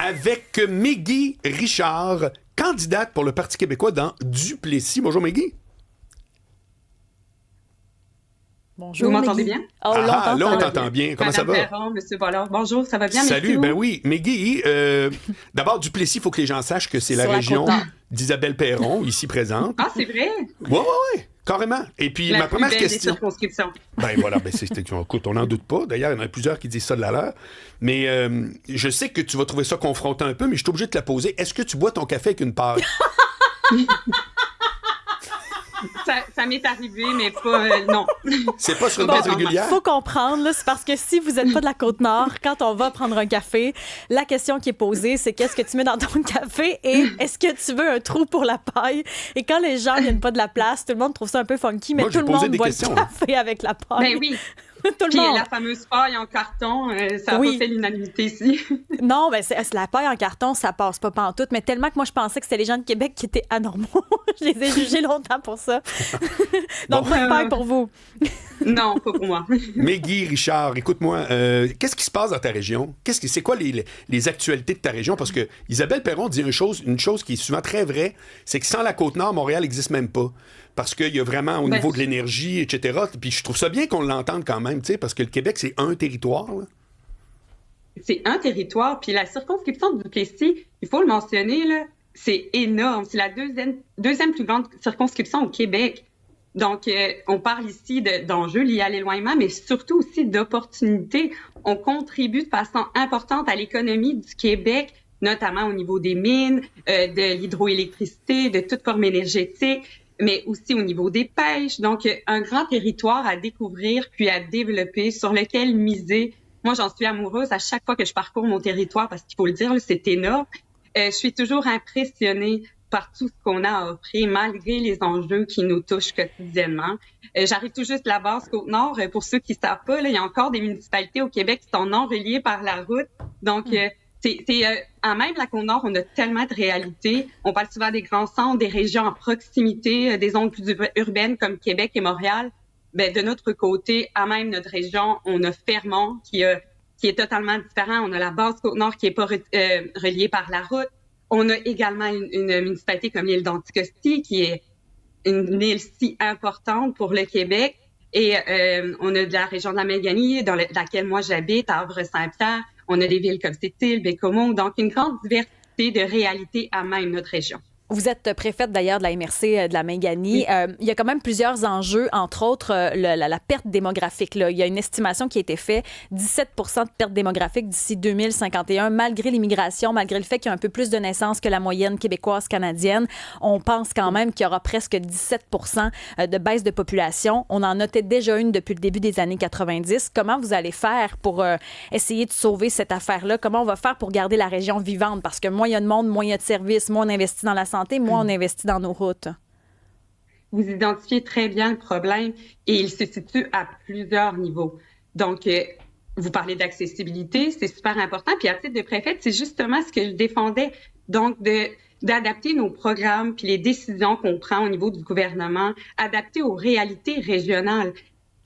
avec Mégui Richard, candidate pour le Parti québécois dans Duplessis. Bonjour Mégui. Bonjour, vous m'entendez bien? Oh, là, on t'entend bien. Comment ça va? Madame Perron, Monsieur Bollard. Bonjour, ça va bien? Salut, ben oui. Mégui, d'abord, Duplessis, il faut que les gens sachent que c'est la région d'Isabelle Perron, ici présente. Ah, c'est vrai? Oui, carrément. Et puis, ma première question. Ben voilà, écoute, on n'en doute pas. D'ailleurs, il y en a plusieurs qui disent ça de la leur. Mais je sais que tu vas trouver ça confrontant un peu, mais je suis obligé de te la poser. Est-ce que tu bois ton café avec une paille? Ça m'est arrivé, mais pas... non. C'est pas sur une base régulière? Il faut comprendre, là, c'est parce que si vous n'êtes pas de la Côte-Nord, quand on va prendre un café, la question qui est posée, c'est qu'est-ce que tu mets dans ton café et est-ce que tu veux un trou pour la paille? Et quand les gens viennent pas de la place, tout le monde trouve ça un peu funky, mais tout le monde boit le café avec la paille. Ben oui. Tout le Puis monde. la fameuse paille en carton, ça a pas fait l'unanimité ici. Non, ben c'est la paille en carton, ça passe pas pantoute, mais tellement que moi, je pensais que c'était les gens de Québec qui étaient anormaux. Je les ai jugés longtemps pour ça. Donc, pas de paille pour vous. Non, pas pour moi. Mégui Richard, écoute-moi, qu'est-ce qui se passe dans ta région? C'est quoi les actualités de ta région? Parce que Isabelle Perron dit une chose qui est souvent très vraie, c'est que sans la Côte-Nord, Montréal n'existe même pas. Parce qu'il y a vraiment, au niveau de l'énergie, etc. Puis je trouve ça bien qu'on l'entende quand même, tu sais, parce que le Québec, c'est un territoire. Là. C'est un territoire. Puis la circonscription de Duplessis, il faut le mentionner, là, c'est énorme. C'est la deuxième plus grande circonscription au Québec. Donc, on parle ici d'enjeux liés à l'éloignement, mais surtout aussi d'opportunités. On contribue de façon importante à l'économie du Québec, notamment au niveau des mines, de l'hydroélectricité, de toute forme énergétique, mais aussi au niveau des pêches. Donc, un grand territoire à découvrir puis à développer, sur lequel miser. Moi, j'en suis amoureuse à chaque fois que je parcours mon territoire, parce qu'il faut le dire, c'est énorme. Je suis toujours impressionnée par tout ce qu'on a à offrir, malgré les enjeux qui nous touchent quotidiennement. J'arrive tout juste de la base Côte-Nord. Pour ceux qui ne savent pas, là, il y a encore des municipalités au Québec qui sont non reliées par la route. Donc, en même la Côte-Nord, on a tellement de réalités. On parle souvent des grands centres, des régions en proximité, des zones plus urbaines comme Québec et Montréal. Ben, de notre côté, à même notre région, on a Fermont qui est totalement différent. On a la base Côte-Nord qui est pas reliée par la route. On a également une municipalité comme l'île d'Anticosti qui est une île si importante pour le Québec. Et on a de la région de la Méganie, dans laquelle moi j'habite, à Havre-Saint-Pierre. On a des villes comme Sept-Îles, Bécomo, donc une grande diversité de réalités à même notre région. Vous êtes préfète d'ailleurs de la MRC de la Méganie. Oui. Il y a quand même plusieurs enjeux, entre autres la perte démographique. Là. Il y a une estimation qui a été faite, 17 % de perte démographique d'ici 2051, malgré l'immigration, malgré le fait qu'il y a un peu plus de naissances que la moyenne québécoise canadienne. On pense quand même qu'il y aura presque 17 % de baisse de population. On en notait déjà une depuis le début des années 90. Comment vous allez faire pour essayer de sauver cette affaire-là? Comment on va faire pour garder la région vivante? Parce que moins il y a de monde, moins il y a de services, moins on investit dans la santé, moins on investit dans nos routes. Vous identifiez très bien le problème et il se situe à plusieurs niveaux. Donc, vous parlez d'accessibilité, c'est super important. Puis à titre de préfète, c'est justement ce que je défendais. Donc, d'adapter nos programmes puis les décisions qu'on prend au niveau du gouvernement, adapter aux réalités régionales.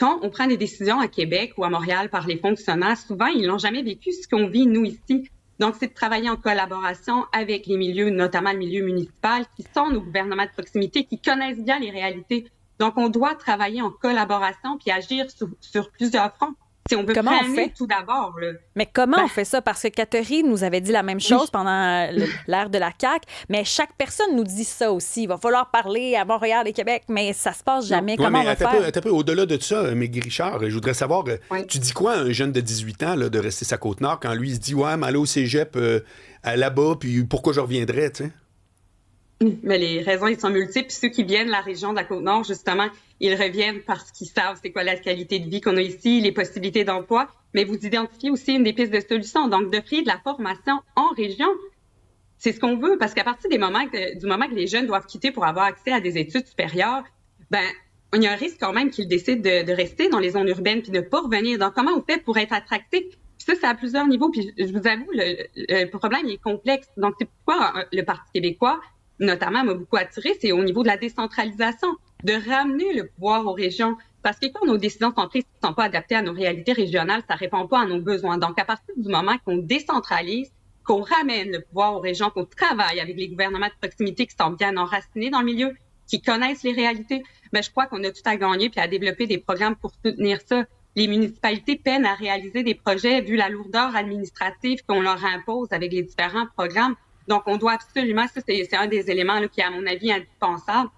Quand on prend des décisions à Québec ou à Montréal par les fonctionnaires, souvent, ils n'ont jamais vécu ce qu'on vit, nous, ici. Donc, c'est de travailler en collaboration avec les milieux, notamment le milieu municipal, qui sont nos gouvernements de proximité, qui connaissent bien les réalités. Donc, on doit travailler en collaboration puis agir sur plusieurs fronts. Si on veut freiner tout d'abord. Là. Mais comment on fait ça? Parce que Catherine nous avait dit la même chose pendant l'ère de la CAQ, mais chaque personne nous dit ça aussi. Il va falloir parler à Montréal et Québec, mais ça se passe jamais. Comment on va faire? Un peu au-delà de ça, Mégui Richard, je voudrais savoir, tu dis quoi à un jeune de 18 ans là, de rester sa Côte-Nord quand lui il se dit « Ouais, mais aller au cégep là-bas, puis pourquoi je reviendrais? » tu sais? Mais les raisons, ils sont multiples. Ceux qui viennent de la région de la Côte-Nord, justement, ils reviennent parce qu'ils savent c'est quoi la qualité de vie qu'on a ici, les possibilités d'emploi. Mais vous identifiez aussi une des pistes de solutions. Donc, d'offrir de la formation en région, c'est ce qu'on veut. Parce qu'à partir du moment que les jeunes doivent quitter pour avoir accès à des études supérieures, ben, il y a un risque quand même qu'ils décident de rester dans les zones urbaines puis de pas revenir. Donc, comment on fait pour être attractif? Puis ça, c'est à plusieurs niveaux. Puis je vous avoue, le problème il est complexe. Donc, c'est pourquoi le Parti québécois notamment, m'a beaucoup attiré, c'est au niveau de la décentralisation, de ramener le pouvoir aux régions. Parce que quand nos décisions sont prises ne sont pas adaptées à nos réalités régionales, ça répond pas à nos besoins. Donc, à partir du moment qu'on décentralise, qu'on ramène le pouvoir aux régions, qu'on travaille avec les gouvernements de proximité qui sont bien enracinés dans le milieu, qui connaissent les réalités, ben, je crois qu'on a tout à gagner puis à développer des programmes pour soutenir ça. Les municipalités peinent à réaliser des projets vu la lourdeur administrative qu'on leur impose avec les différents programmes. Donc, on doit absolument, ça c'est un des éléments là, qui est à mon avis indispensable,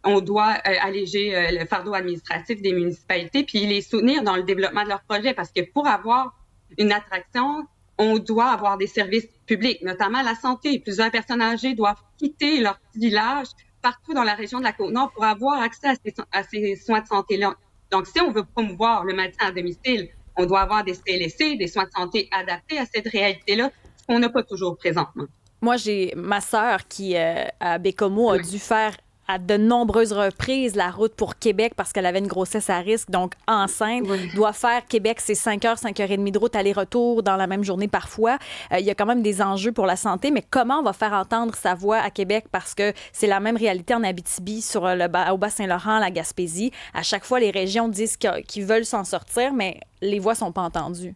on doit alléger le fardeau administratif des municipalités puis les soutenir dans le développement de leurs projets parce que pour avoir une attraction, on doit avoir des services publics, notamment la santé. Plusieurs personnes âgées doivent quitter leur petit village partout dans la région de la Côte-Nord pour avoir accès à ces soins de santé-là. Donc, si on veut promouvoir le maintien à domicile, on doit avoir des CLSC, des soins de santé adaptés à cette réalité-là, ce qu'on n'a pas toujours présentement. Moi, j'ai ma sœur qui, à Bécomo, a dû faire à de nombreuses reprises la route pour Québec parce qu'elle avait une grossesse à risque, donc enceinte, doit faire Québec, c'est 5 heures, 5 heures et demie de route, aller-retour dans la même journée parfois. Il y a quand même des enjeux pour la santé, mais comment on va faire entendre sa voix à Québec parce que c'est la même réalité en Abitibi, au Bas-Saint-Laurent, la Gaspésie. À chaque fois, les régions disent qu'ils veulent s'en sortir, mais les voix sont pas entendues.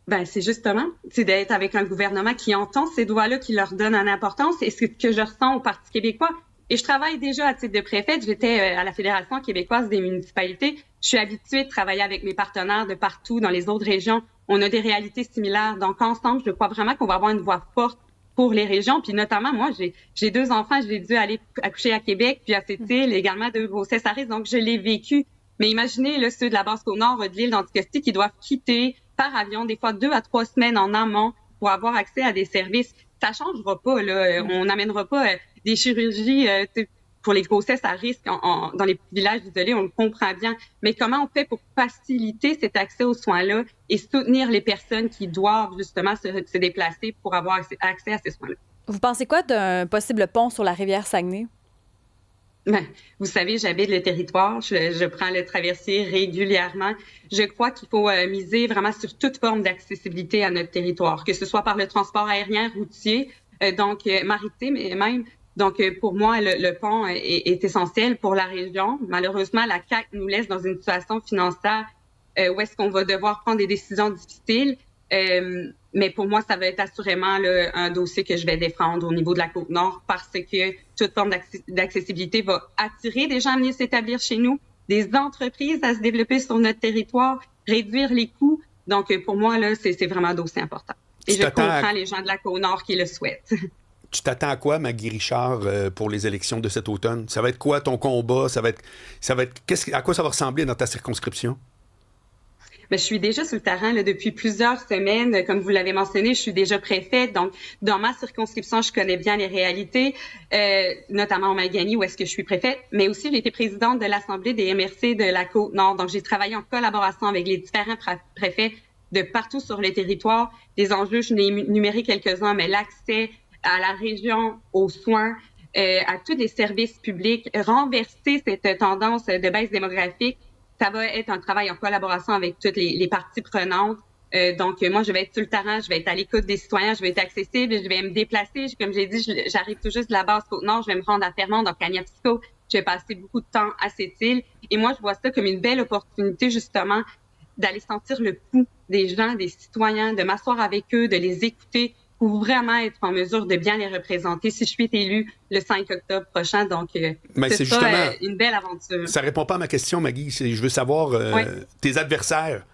Ben, c'est justement, c'est d'être avec un gouvernement qui entend ces voix-là, qui leur donne une importance. Et ce que je ressens au Parti québécois, et je travaille déjà à titre de préfète. J'étais à la Fédération québécoise des municipalités. Je suis habituée de travailler avec mes partenaires de partout dans les autres régions. On a des réalités similaires. Donc, ensemble, je crois vraiment qu'on va avoir une voix forte pour les régions. Puis notamment, moi, j'ai 2 enfants. J'ai dû aller accoucher à Québec, puis à Sept-Îles, également 2 grossesses à risque. Donc, je l'ai vécu. Mais imaginez là, ceux de la Basse-Côte-Nord, de l'île d'Anticosti qui doivent quitter par avion, des fois 2 à 3 semaines en amont pour avoir accès à des services. Ça changera pas, là. On n'amènera pas des chirurgies pour les grossesses à risque dans les villages isolés, on le comprend bien. Mais comment on fait pour faciliter cet accès aux soins-là et soutenir les personnes qui doivent justement se déplacer pour avoir accès à ces soins-là? Vous pensez quoi d'un possible pont sur la rivière Saguenay? Ben, vous savez, j'habite le territoire, je prends le traversier régulièrement. Je crois qu'il faut miser vraiment sur toute forme d'accessibilité à notre territoire, que ce soit par le transport aérien, routier, donc maritime et même. Donc, pour moi, le pont est essentiel pour la région. Malheureusement, la CAQ nous laisse dans une situation financière où est-ce qu'on va devoir prendre des décisions difficiles. Mais pour moi, ça va être assurément là, un dossier que je vais défendre au niveau de la Côte-Nord parce que toute forme d'accessibilité va attirer des gens à venir s'établir chez nous, des entreprises à se développer sur notre territoire, réduire les coûts. Donc, pour moi, là, c'est vraiment un dossier important. Et je comprends les gens de la Côte-Nord qui le souhaitent. Tu t'attends à quoi, Maggie Richard, pour les élections de cet automne? Ça va être quoi ton combat? À quoi ça va ressembler dans ta circonscription? Ben, je suis déjà sur le terrain là, depuis plusieurs semaines. Comme vous l'avez mentionné, je suis déjà préfète. Donc, dans ma circonscription, je connais bien les réalités, notamment en Maganie, où est-ce que je suis préfète. Mais aussi, j'ai été présidente de l'Assemblée des MRC de la Côte-Nord. Donc, j'ai travaillé en collaboration avec les différents préfets de partout sur le territoire. Les enjeux, je n'ai énuméré quelques-uns, mais l'accès à la région, aux soins, à tous les services publics, renverser cette tendance de baisse démographique. Ça va être un travail en collaboration avec toutes les parties prenantes. Donc, moi, je vais être sur le terrain, je vais être à l'écoute des citoyens, je vais être accessible, je vais me déplacer. Comme j'ai dit, j'arrive tout juste de la Basse-Côte-Nord, je vais me rendre à Fermont, donc à Niapisco. Je vais passer beaucoup de temps à Sept-Îles. Et moi, je vois ça comme une belle opportunité, justement, d'aller sentir le pouls des gens, des citoyens, de m'asseoir avec eux, de les écouter pour vraiment être en mesure de bien les représenter si je suis élue le 5 octobre prochain. Donc, c'est justement une belle aventure. Ça répond pas à ma question, Maggie. Je veux savoir tes adversaires.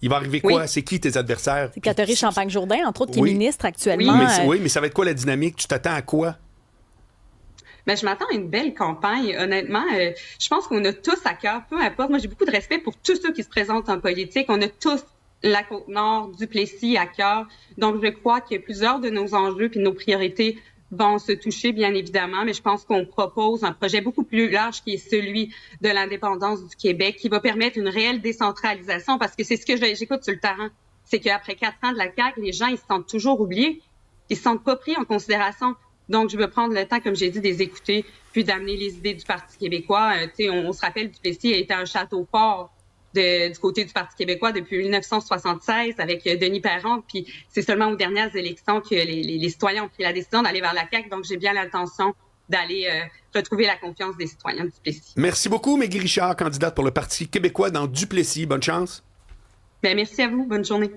Il va arriver quoi? C'est qui tes adversaires? C'est Catherine Champagne-Jourdain, entre autres, qui est ministre actuellement. Oui, mais ça va être quoi la dynamique? Tu t'attends à quoi? Ben, je m'attends à une belle campagne. Honnêtement, je pense qu'on a tous à cœur, peu importe. Moi, j'ai beaucoup de respect pour tous ceux qui se présentent en politique. On a tous la Côte-Nord, Duplessis à cœur. Donc, je crois que plusieurs de nos enjeux puis nos priorités vont se toucher, bien évidemment, mais je pense qu'on propose un projet beaucoup plus large qui est celui de l'indépendance du Québec, qui va permettre une réelle décentralisation, parce que c'est ce que j'écoute sur le terrain. C'est qu'après 4 ans de la CAQ, les gens, ils se sentent toujours oubliés. Ils se sentent pas pris en considération. Donc, je veux prendre le temps, comme j'ai dit, de les écouter, puis d'amener les idées du Parti québécois. On se rappelle, Duplessis a été un château fort du côté du Parti québécois depuis 1976 avec Denis Perron. Puis c'est seulement aux dernières élections que les citoyens ont pris la décision d'aller vers la CAQ. Donc, j'ai bien l'intention d'aller retrouver la confiance des citoyens de Duplessis. Merci beaucoup, Maggie Richard, candidate pour le Parti québécois dans Duplessis. Bonne chance. Bien, merci à vous. Bonne journée.